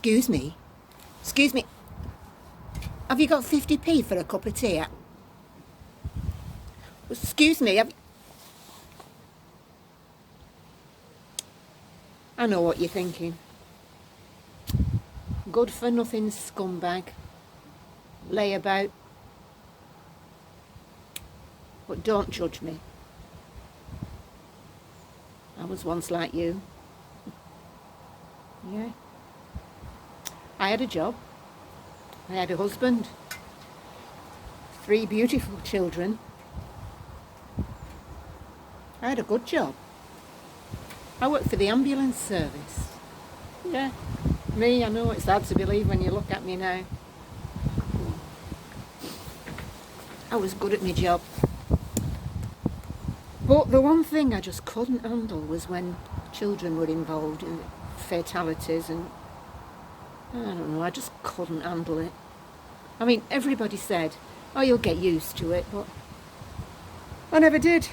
Excuse me. Excuse me. Have you got 50p for a cup of tea? Excuse me. I know what you're thinking. Good for nothing scumbag. Layabout. But don't judge me. I was once like you. Yeah. I had a job. I had a husband. 3 beautiful children. I had a good job. I worked for the ambulance service. Yeah. Me, I know it's hard to believe when you look at me now. I was good at my job. But the one thing I just couldn't handle was when children were involved in fatalities, and I don't know, I just couldn't handle it. I mean, everybody said, oh, you'll get used to it, but I never did.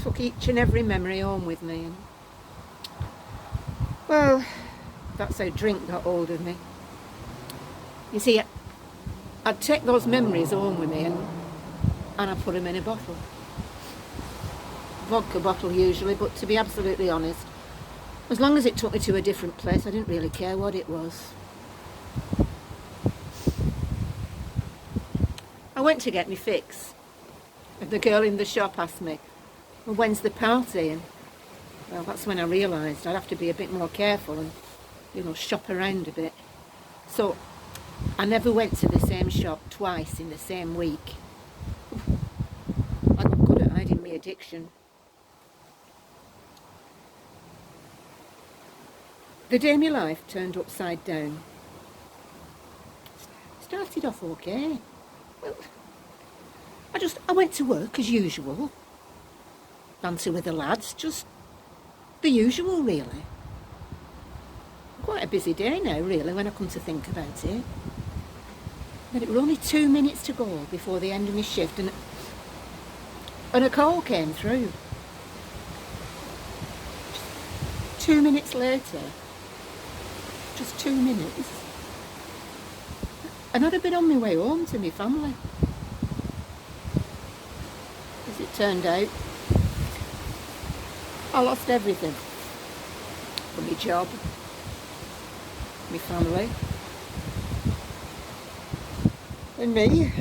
Took each and every memory home with me. And, well, that's how drink got hold of me. You see, I'd take those memories home with me and I put them in a bottle. Vodka bottle usually, but to be absolutely honest, as long as it took me to a different place, I didn't really care what it was. I went to get me fix, and the girl in the shop asked me, well, when's the party? And well, that's when I realised I'd have to be a bit more careful and, you know, shop around a bit. So I never went to the same shop twice in the same week. I got good at hiding my addiction. The day my life turned upside down. Started off okay. Well, I went to work as usual. Banter with the lads, just the usual really. Quite a busy day now really when I come to think about it. But it were only 2 minutes to go before the end of my shift and a call came through. 2 minutes later, just 2 minutes, and I'd have been on my way home to my family. As it turned out, I lost everything. From my job, my family, and me.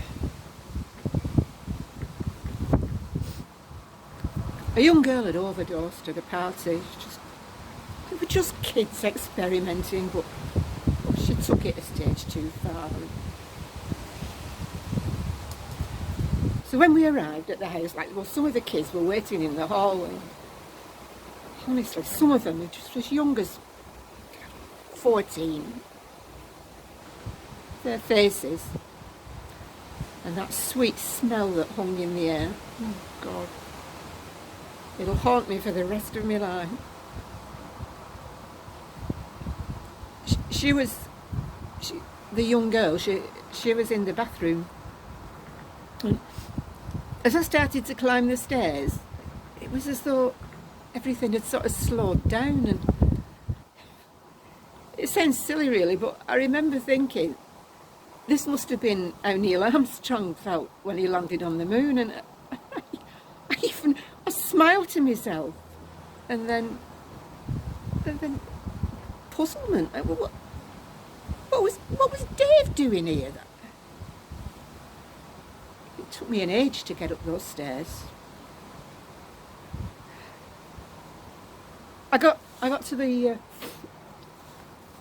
A young girl had overdosed at a party. They were just kids experimenting, but she took it a stage too far. So when we arrived at the house, some of the kids were waiting in the hallway. Honestly, some of them are just as young as 14. Their faces and that sweet smell that hung in the air. Oh God. It'll haunt me for the rest of my life. The young girl, she was in the bathroom. And as I started to climb the stairs, it was as though everything had sort of slowed down. And it sounds silly really, but I remember thinking, this must have been how Neil Armstrong felt when he landed on the moon. And I smiled to myself, and then puzzlement. What was Dave doing here? It took me an age to get up those stairs. I got to the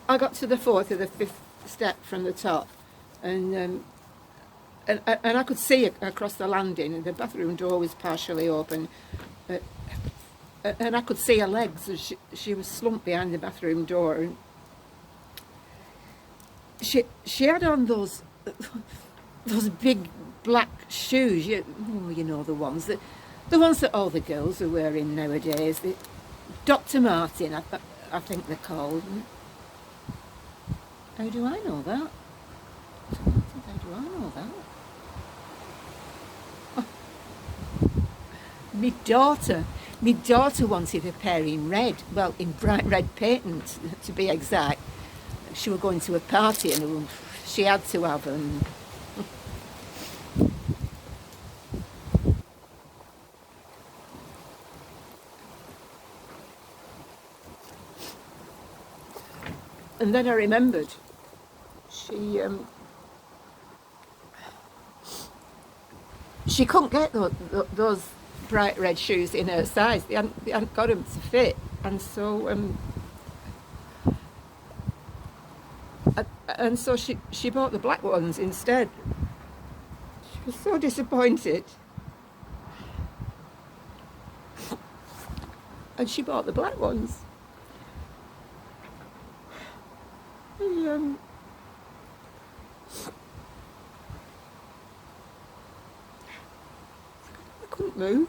4th or the 5th step from the top, and I could see across the landing, and the bathroom door was partially open, and I could see her legs as she was slumped behind the bathroom door, and she had on those big black shoes. You know the ones that all the girls are wearing nowadays. Dr. Martin, I think they're called. How do I know that? How do I know that? My daughter My daughter wanted a pair in red, well, in bright red patent, to be exact. She was going to a party and she had to have them. And then I remembered she couldn't get those bright red shoes in her size. They hadn't got them to fit, and so she bought the black ones instead. She was so disappointed, and she bought the black ones. I couldn't move.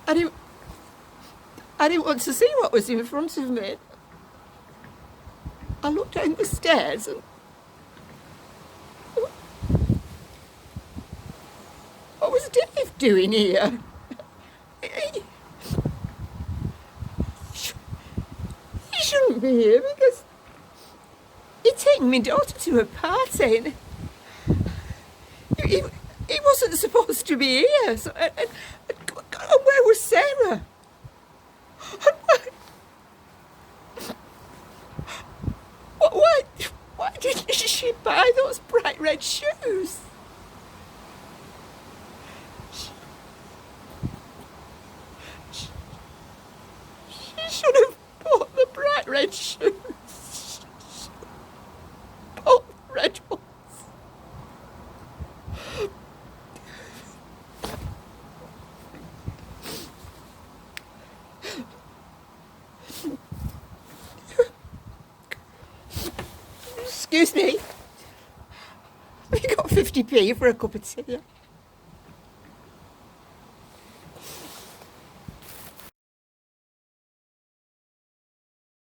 I didn't want to see what was in front of me. I looked down the stairs and what was Dave doing here? He shouldn't be here because he'd taken my daughter to a party and he wasn't supposed to be here. So, and where was Sarah? Why didn't she buy those bright red shoes? She should have bought the bright red shoes. Bought the red ones. Excuse me. We got 50p for a cup of tea.